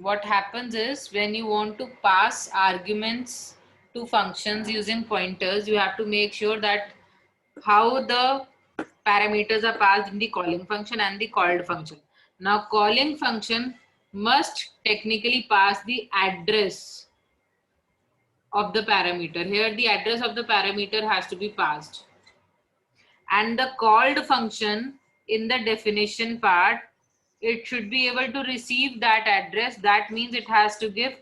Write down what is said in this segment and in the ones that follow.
what happens is when you want to pass arguments to functions using pointers, you have to make sure that how the parameters are passed in the calling function and the called function. Now, calling function must technically pass the address of the parameter. Here, the address of the parameter has to be passed. And the called function in the definition part, it should be able to receive that address. That means it has to give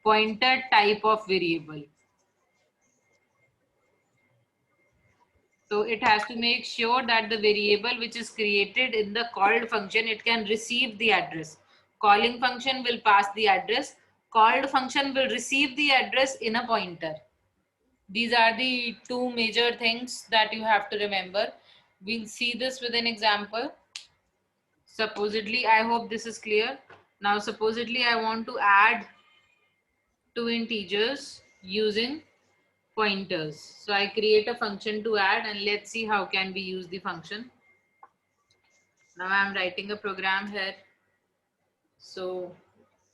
pointer type of variable. So it has to make sure that the variable which is created in the called function, it can receive the address. Calling function will pass the address. Called function will receive the address in a pointer. These are the two major things that you have to remember. We'll see this with an example. Supposedly, I hope this is clear. Now, supposedly, I want to add two integers using pointers. So I create a function to add, and let's see how can we use the function. Now I'm writing a program here. So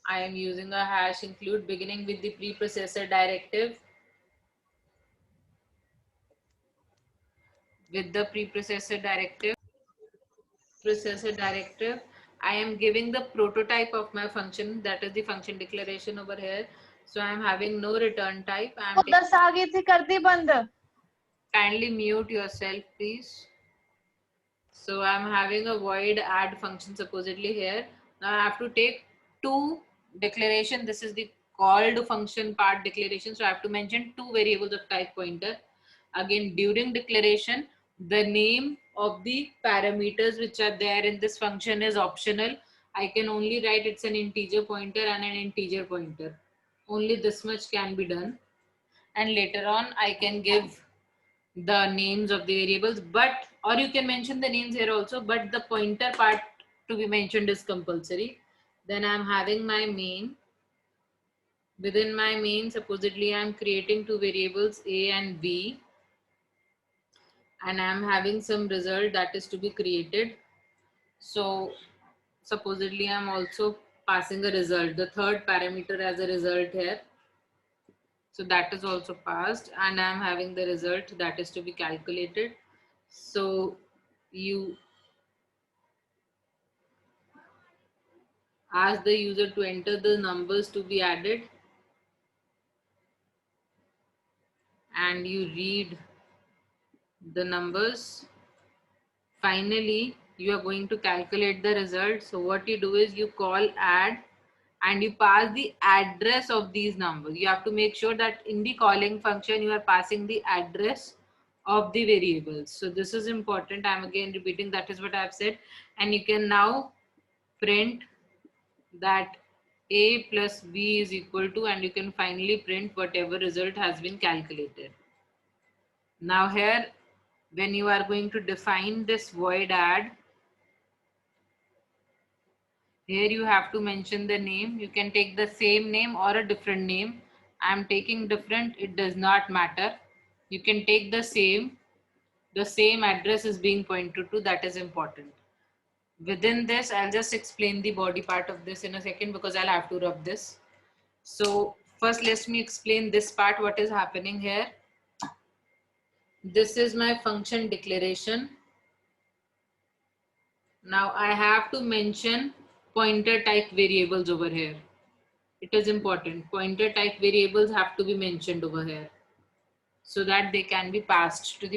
I am using a hash include beginning with the preprocessor directive. With the preprocessor directive, I am giving the prototype of my function, that is the function declaration over here. So I am having no return type. Kindly mute yourself, please. So I'm having a void add function supposedly here. Now I have to take two declaration. This is the called function part declaration. So I have to mention two variables of type pointer. Again, during declaration, the name of the parameters which are there in this function is optional. I can only write it's an integer pointer and an integer pointer. Only this much can be done. And later on, I can give the names of the variables, but or you can mention the names here also, but the pointer part to be mentioned is compulsory. Then I'm having my main. Within my main, supposedly I'm creating two variables a and b, and I'm having some result that is to be created. So supposedly I'm also passing a result, the third parameter as a result here. So that is also passed, and I'm having the result that is to be calculated. So you ask the user to enter the numbers to be added, and you read the numbers. Finally, you are going to calculate the result. So what you do is you call add and you pass the address of these numbers. You have to make sure that in the calling function you are passing the address of the variables. So this is important. I'm again repeating, that is what I've said. And you can now print that a plus b is equal to, and you can finally print whatever result has been calculated. Now here, when you are going to define this void add, here you have to mention the name. You can take the same name or a different name. I'm taking different, it does not matter. You can take the same address is being pointed to, that is important. Within this, I'll just explain the body part of this in a second because I'll have to rub this. So first, let me explain this part, what is happening here. This is my function declaration. Now I have to mention pointer type variables over here. It is important. Pointer type variables have to be mentioned over here so that they can be passed to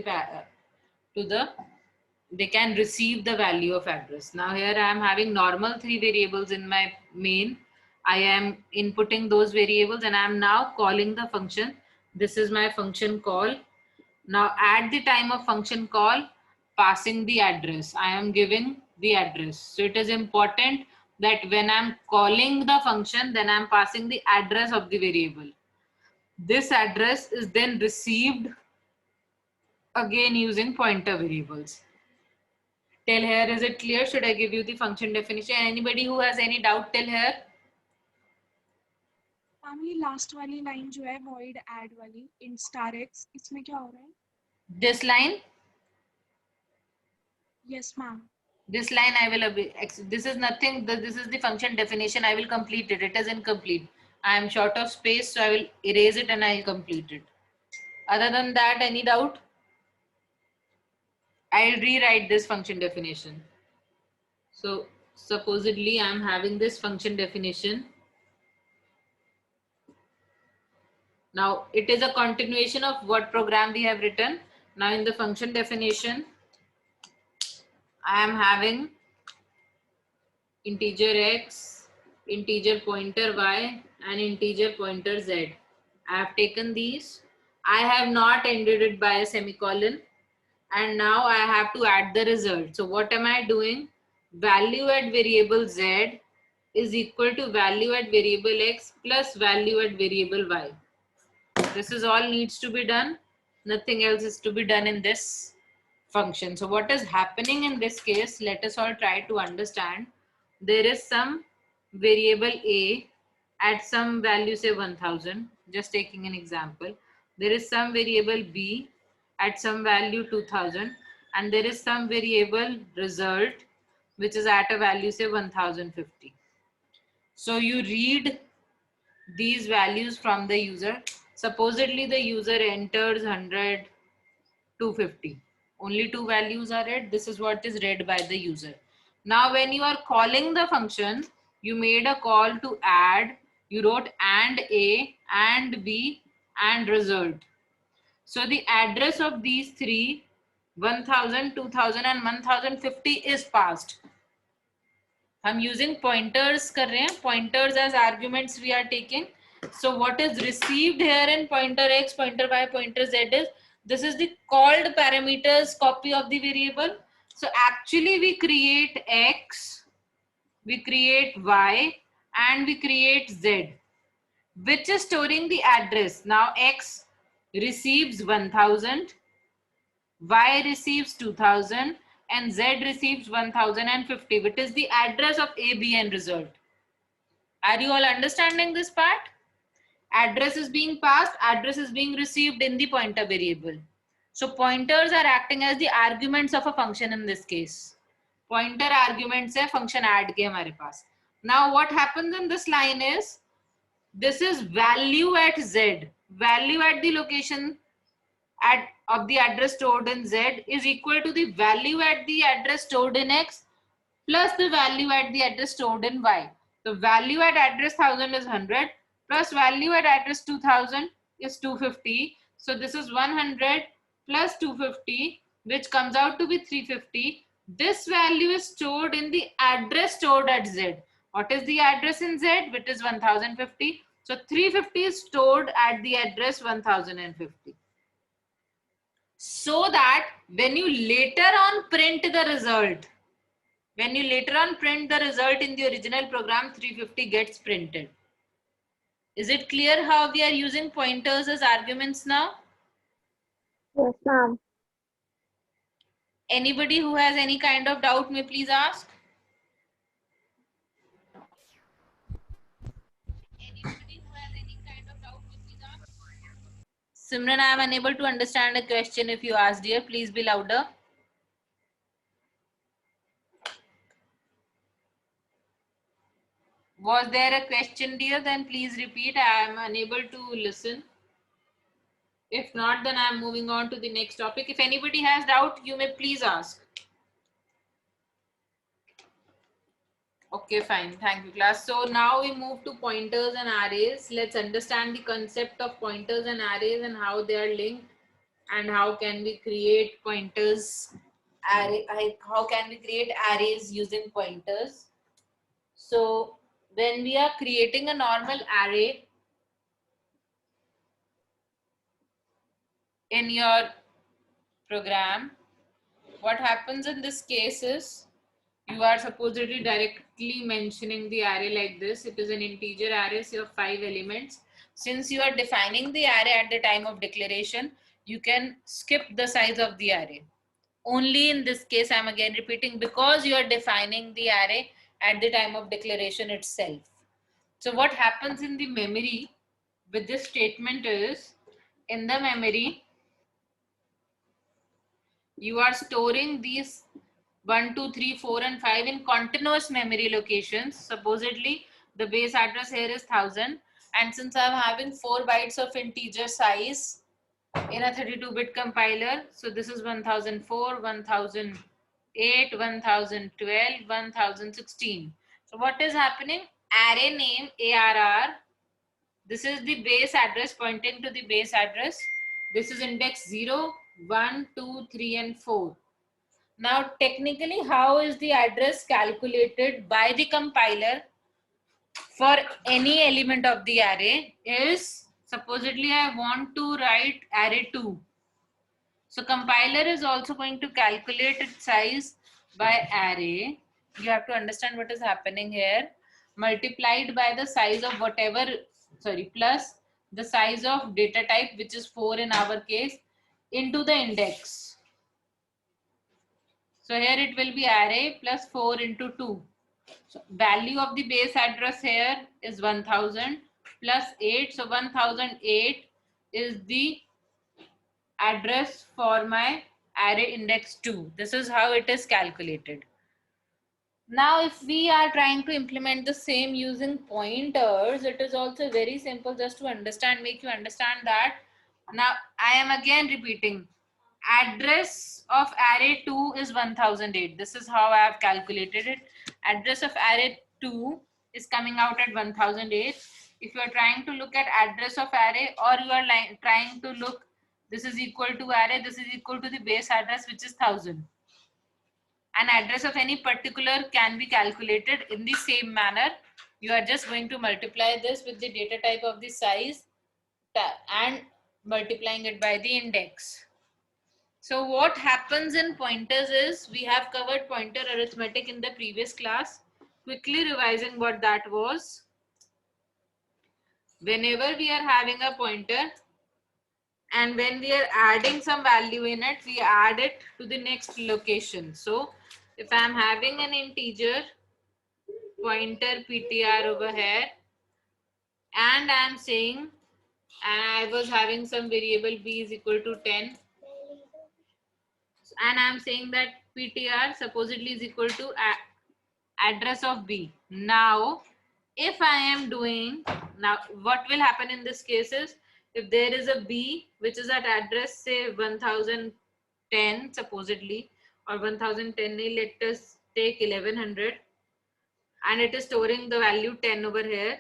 they can receive the value of address. Now here I am having normal three variables in my main. I am inputting those variables and I am now calling the function. This is my function call. Now at the time of function call, passing the address, I am giving the address. So it is important that when I'm calling the function, then I'm passing the address of the variable. This address is then received again using pointer variables. Till here, is it clear? Should I give you the function definition? Anybody who has any doubt till here? ये last वाली line जो है void add वाली int star x, इसमें क्या हो रहा है? This line? Yes ma'am. This line I will, this is nothing, this is the function definition. I will complete it. It is incomplete. I am short of space, so I will erase it and I will complete it. Other than that, any doubt? I'll rewrite this function definition. So supposedly I'm having this function definition. Now it is a continuation of what program we have written. Now in the function definition, I am having integer x, integer pointer y, and integer pointer z. I have taken these. I have not ended it by a semicolon. And now I have to add the result. So what am I doing? Value at variable z is equal to value at variable x plus value at variable y. This is all needs to be done. Nothing else is to be done in this function. So what is happening in this case? Let us all try to understand. There is some variable a at some value, say 1000. Just taking an example. There is some variable b at some value 2000, and there is some variable result which is at a value, say 1050. So you read these values from the user. Supposedly the user enters 100, 250. Only two values are read. This is what is read by the user. Now when you are calling the function, you made a call to add. You wrote and a, and b, and result. So the address of these three, 1000, 2000 and 1050 is passed. हम using pointers कर रहे हैं. Pointers as arguments we are taking. So what is received here in pointer x, pointer y, pointer z is, this is the called parameters copy of the variable. So actually we create x, we create y, and we create z, which is storing the address. Now x receives 1000, y receives 2000, and z receives 1050, which is the address of a, b, and result. Are you all understanding this part? Address is being passed, address is being received in the pointer variable. So pointers are acting as the arguments of a function in this case. Pointer arguments है function add के हमारे पास. Now what happens in this line is, this is value at z, value at the location of the address stored in z is equal to the value at the address stored in x plus the value at the address stored in y. The value at address 1000 is 100 plus value at address 2000 is 250. So this is 100 plus 250, which comes out to be 350. This value is stored in the address stored at z. What is the address in z? Which is 1050. So 350 is stored at the address 1050. So that when you later on print the result, when you later on print the result in the original program, 350 gets printed. Is it clear how we are using pointers as arguments now? Yes, ma'am. Anybody who has any kind of doubt may please ask. Simran, I am unable to understand a question. If you ask, dear, please be louder. Was there a question, dear? Then please repeat. I am unable to listen. If not, then I am moving on to the next topic. If anybody has doubt, you may please ask. Okay, fine. Thank you, class. So now we move to pointers and arrays. Let's understand the concept of pointers and arrays and how they are linked, and how can we create pointers, how can we create arrays using pointers. So when we are creating a normal array in your program, what happens in this case is, you are supposedly directly mentioning the array like this. It is an integer array of 5 elements. Since you are defining the array at the time of declaration, you can skip the size of the array. Only in this case, I'm again repeating, because you are defining the array at the time of declaration itself. So what happens in the memory with this statement is, in the memory, you are storing these 1, 2, 3, 4, and 5 in continuous memory locations. Supposedly, the base address here is 1000. And since I'm having 4 bytes of integer size in a 32-bit compiler, so this is 1004, 1008, 1012, 1016. So what is happening? Array name ARR. This is the base address pointing to the base address. This is index 0, 1, 2, 3, and 4. Now, technically, how is the address calculated by the compiler for any element of the array is, supposedly I want to write array 2. So compiler is also going to calculate its size by array. You have to understand what is happening here. Multiplied by the size of whatever, plus the size of data type, which is 4 in our case, into the index. So here it will be array plus 4 into 2. So value of the base address here is 1000 plus 8. So 1008 is the address for my array index 2. This is how it is calculated. Now, if we are trying to implement the same using pointers, it is also very simple, just to understand, make you understand that. Now, I am again repeating. Address of array 2 is 1008. This is how I have calculated it. Address of array 2 is coming out at 1008. If you are trying to look at address of array, or you are trying to look, this is equal to array, this is equal to the base address, which is 1000. An address of any particular can be calculated in the same manner. You are just going to multiply this with the data type of the size and multiplying it by the index. So what happens in pointers is, we have covered pointer arithmetic in the previous class. Quickly revising what that was. Whenever we are having a pointer and when we are adding some value in it, we add it to the next location. So if I'm having an integer pointer PTR over here, and I'm saying, and I was having some variable b is equal to 10, and I'm saying that PTR supposedly is equal to address of b. Now, if I am doing, now what will happen in this case is, if there is a b which is at address say 1010 supposedly, or 1010, let us take 1100, and it is storing the value 10 over here.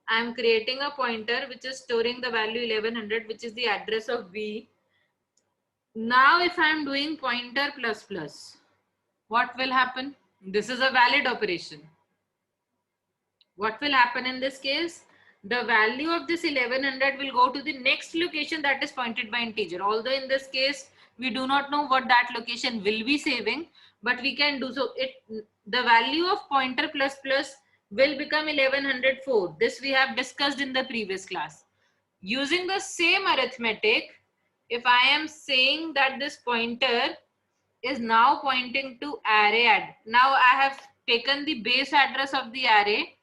I am creating a pointer which is storing the value 1100, which is the address of b. Now if I am doing pointer plus plus, what will happen? This is a valid operation. What will happen in this case? The value of this 1100 will go to the next location that is pointed by integer. Although in this case, we do not know what that location will be saving, but we can do so. The value of pointer plus plus will become 1104. This we have discussed in the previous class. Using the same arithmetic, if I am saying that this pointer is now pointing to array add. Now I have taken the base address of the array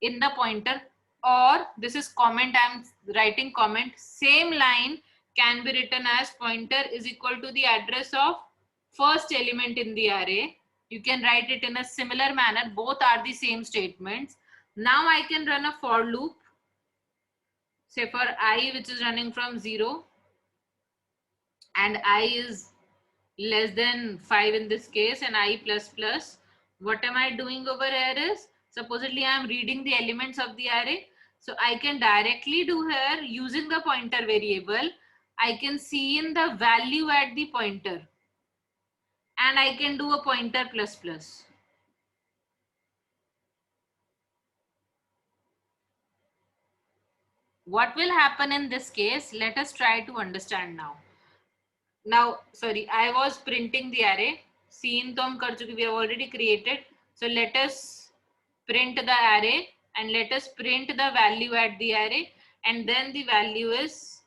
in the pointer, or this is comment, I'm writing comment, same line can be written as pointer is equal to the address of first element in the array. You can write it in a similar manner, both are the same statements. Now I can run a for loop, say for I which is running from 0 and I is less than 5 in this case, and I plus plus. What am I doing over here is, supposedly I am reading the elements of the array. So I can directly do here using the pointer variable. I can see in the value at the pointer, and I can do a pointer plus plus. What will happen in this case? Let us try to understand now. Now, sorry, I was printing the array. Scene to hum kar chuke, we have already created. So let us print the array and let us print the value at the array, and then the value is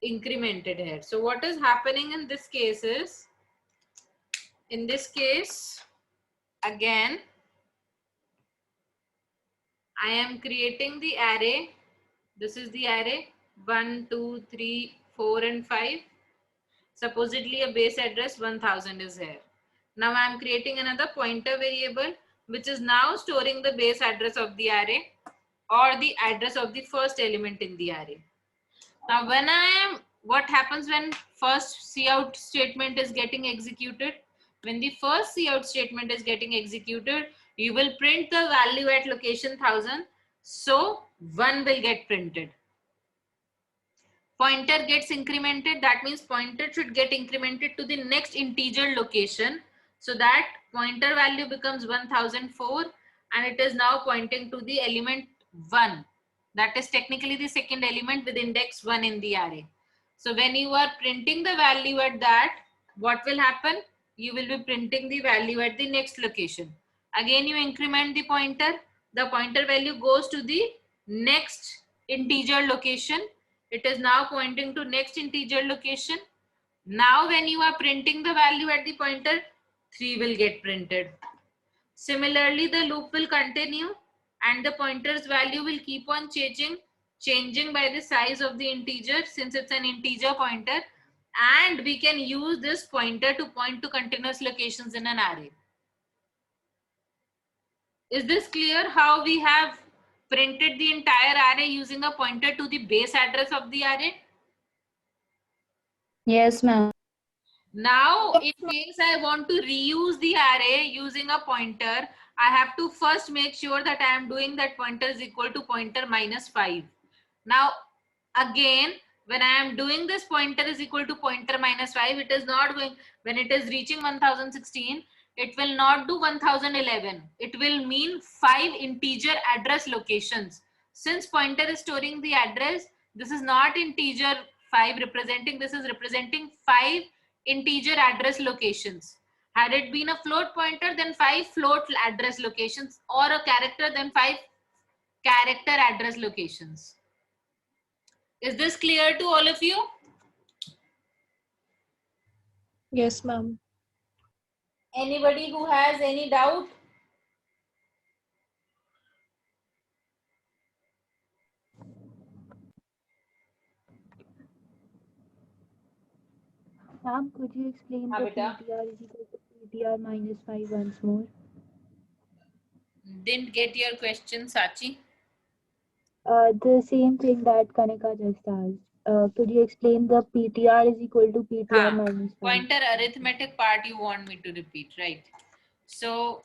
incremented here. So what is happening in this case is, in this case, again, I am creating the array. This is the array 1, 2, 3, 4, and 5. Supposedly a base address 1000 is here. Now I am creating another pointer variable, which is now storing the base address of the array or the address of the first element in the array. Now what happens when first cout statement is getting executed? When the first cout statement is getting executed, you will print the value at location 1000. So 1 will get printed. Pointer gets incremented. That means pointer should get incremented to the next integer location. So that pointer value becomes 1004 and it is now pointing to the element 1. That is technically the second element with index 1 in the array. So when you are printing the value at that, what will happen? You will be printing the value at the next location. Again, you increment the pointer value goes to the next integer location. It is now pointing to next integer location. Now when you are printing the value at the pointer, 3 will get printed. Similarly, the loop will continue and the pointer's value will keep on changing by the size of the integer since it's an integer pointer, and we can use this pointer to point to continuous locations in an array. Is this clear how we have printed the entire array using a pointer to the base address of the array? Yes, ma'am. Now, in case I want to reuse the array using a pointer, I have to first make sure that I am doing that pointer is equal to pointer minus 5. Now, again, when I am doing this pointer is equal to pointer minus 5, it is not going, when it is reaching 1016, it will not do 1011. It will mean 5 integer address locations. Since pointer is storing the address, this is not integer 5 representing, this is representing 5 integer address locations. Had it been a float pointer, then 5 float address locations, or a character, then 5 character address locations. Is this clear to all of you? Yes, ma'am. Anybody who has any doubt? Ma'am, could you explain the Beta. PTR is equal to PTR minus 5 once more? Didn't get your question, Sachi. The same thing that Kanika just asked. Could you explain the PTR is equal to PTR minus 5? Pointer arithmetic part you want me to repeat, right? So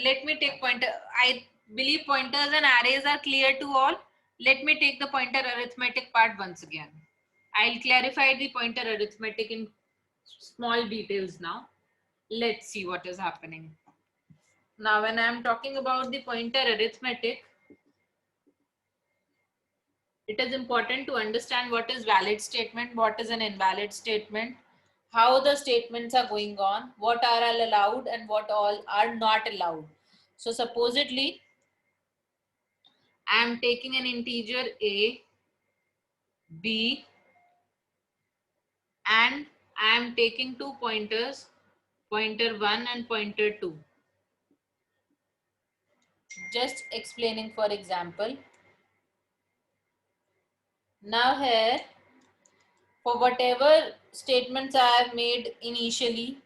let me take pointer. I believe pointers and arrays are clear to all. Let me take the pointer arithmetic part once again. I'll clarify the pointer arithmetic in small details now. Let's see what is happening. Now, when I'm talking about the pointer arithmetic, it is important to understand what is valid statement, what is an invalid statement, how the statements are going on, what are all allowed and what all are not allowed. So supposedly, I am taking an integer a, b, and I am taking two pointers, pointer 1 and pointer 2. Just explaining for example. Now here, for whatever statements I have made initially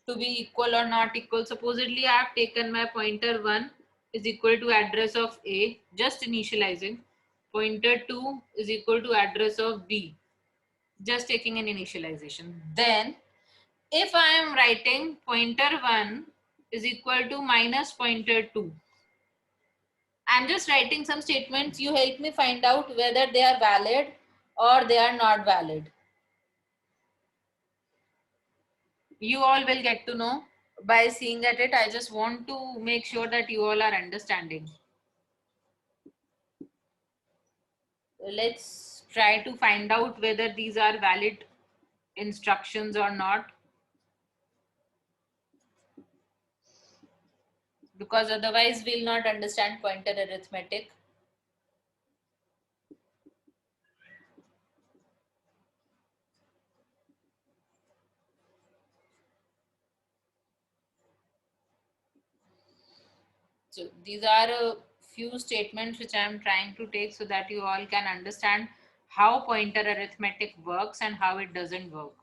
to be equal or not equal, supposedly I have taken my pointer 1 is equal to address of A, just initializing. Pointer 2 is equal to address of B, just taking an initialization. Then if I am writing pointer 1 is equal to minus pointer 2, I'm just writing some statements. You help me find out whether they are valid or they are not valid. You all will get to know by seeing at it. I just want to make sure that you all are understanding. Let's try to find out whether these are valid instructions or not, because otherwise we'll not understand pointer arithmetic. So these are a few statements which I am trying to take so that you all can understand how pointer arithmetic works and how it doesn't work.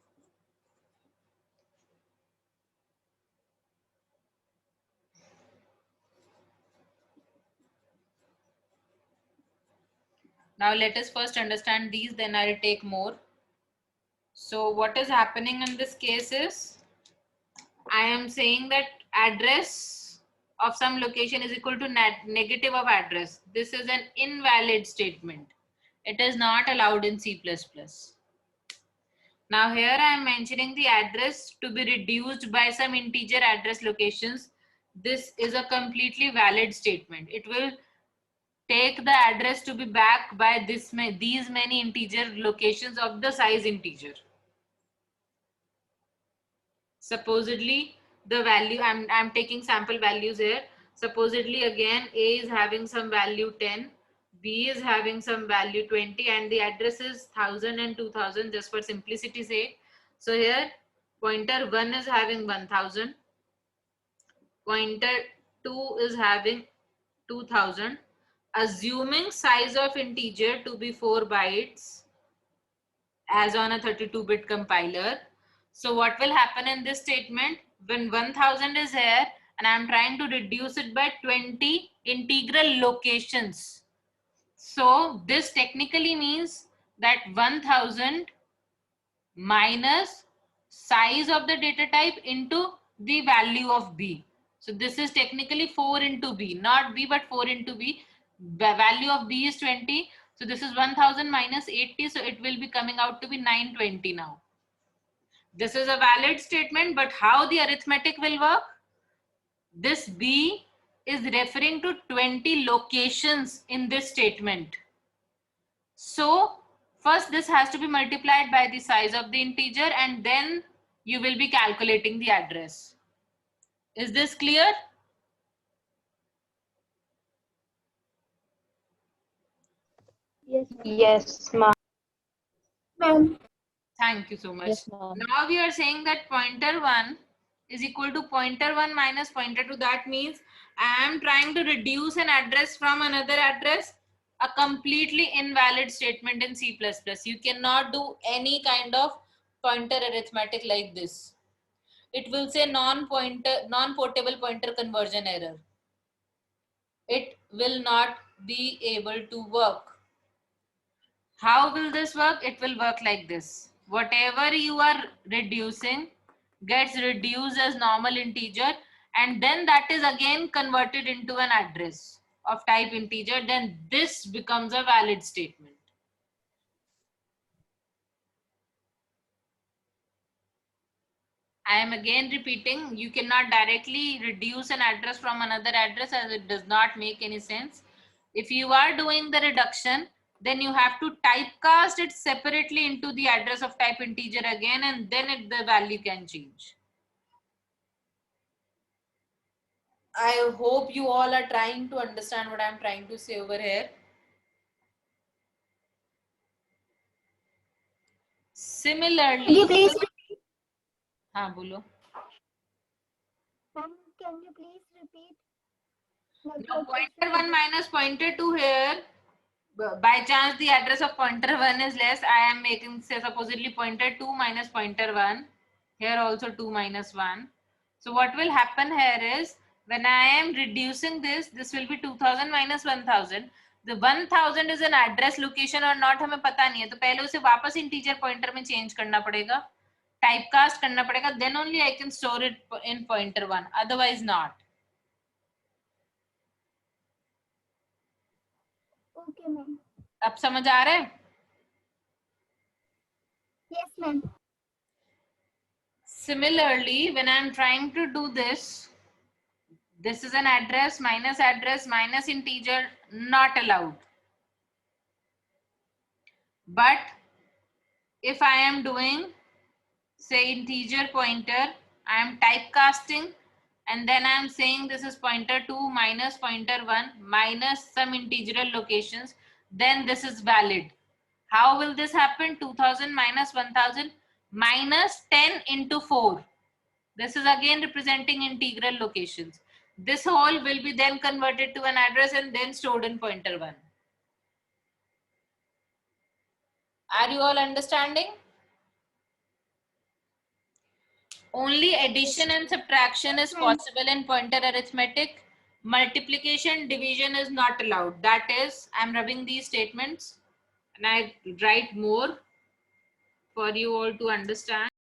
Now let us first understand these, then I'll take more. So what is happening in this case is, I am saying that address of some location is equal to negative of address. This is an invalid statement. It is not allowed in C++. Now here I am mentioning the address to be reduced by some integer address locations. This is a completely valid statement. It will take the address to be back by these many integer locations of the size integer. Supposedly the value, I'm taking sample values here. Supposedly again A is having some value 10, B is having some value 20, and the address is 1000 and 2000, just for simplicity's sake. So here pointer 1 is having 1000, pointer 2 is having 2000, assuming size of integer to be 4 bytes as on a 32-bit compiler. So what will happen in this statement, when 1000 is here and I'm trying to reduce it by 20 integral locations. So this technically means that 1000 minus size of the data type into the value of B. So this is technically 4 into B, not B but 4 into B. The value of B is 20. So this is 1000 minus 80. So it will be coming out to be 920 now. This is a valid statement, but how the arithmetic will work? This B is referring to 20 locations in this statement. So first this has to be multiplied by the size of the integer, and then you will be calculating the address. Is this clear? Yes, Yes, ma'am. Thank you so much. Yes, ma'am. Now we are saying that pointer 1 is equal to pointer 1 minus pointer 2. That means I am trying to reduce an address from another address, a completely invalid statement in C++. You cannot do any kind of pointer arithmetic like this. It will say non-portable pointer conversion error. It will not be able to work. How will this work? It will work like this. Whatever you are reducing gets reduced as normal integer, and then that is again converted into an address of type integer. Then this becomes a valid statement. I am again repeating, you cannot directly reduce an address from another address, as it does not make any sense. If you are doing the reduction, then you have to typecast it separately into the address of type integer again, and then the value can change. I hope you all are trying to understand what I'm trying to say over here. Similarly, Can you please हाँ बोलो. Ma'am, can you please repeat? Now pointer 1 minus pointer 2 here, by chance the address of pointer 1 is less, I am making, say, supposedly pointer 2 minus pointer 1, here also 2 minus 1. So what will happen here is, when I am reducing this will be 2000 minus 1000. The 1000 is an address location or not हमें पता नहीं है, तो पहले उसे वापस integer pointer में change करना पड़ेगा, typecast करना पड़ेगा, then only I can store it in pointer 1, otherwise not. Okay, ma'am. अब समझ आ रहा है? Yes, ma'am. Similarly, when I'm trying to do this is an address minus integer, not allowed. But if I am doing, say, integer pointer, I am typecasting, and then I am saying this is pointer 2 minus pointer 1 minus some integral locations, then this is valid. How will this happen? 2000 minus 1000 minus 10 into 4. This is again representing integral locations. This whole will be then converted to an address and then stored in pointer 1. Are you all understanding? Only addition and subtraction is possible in pointer arithmetic. Multiplication, division is not allowed. That is, I'm rubbing these statements. and I write more for you all to understand.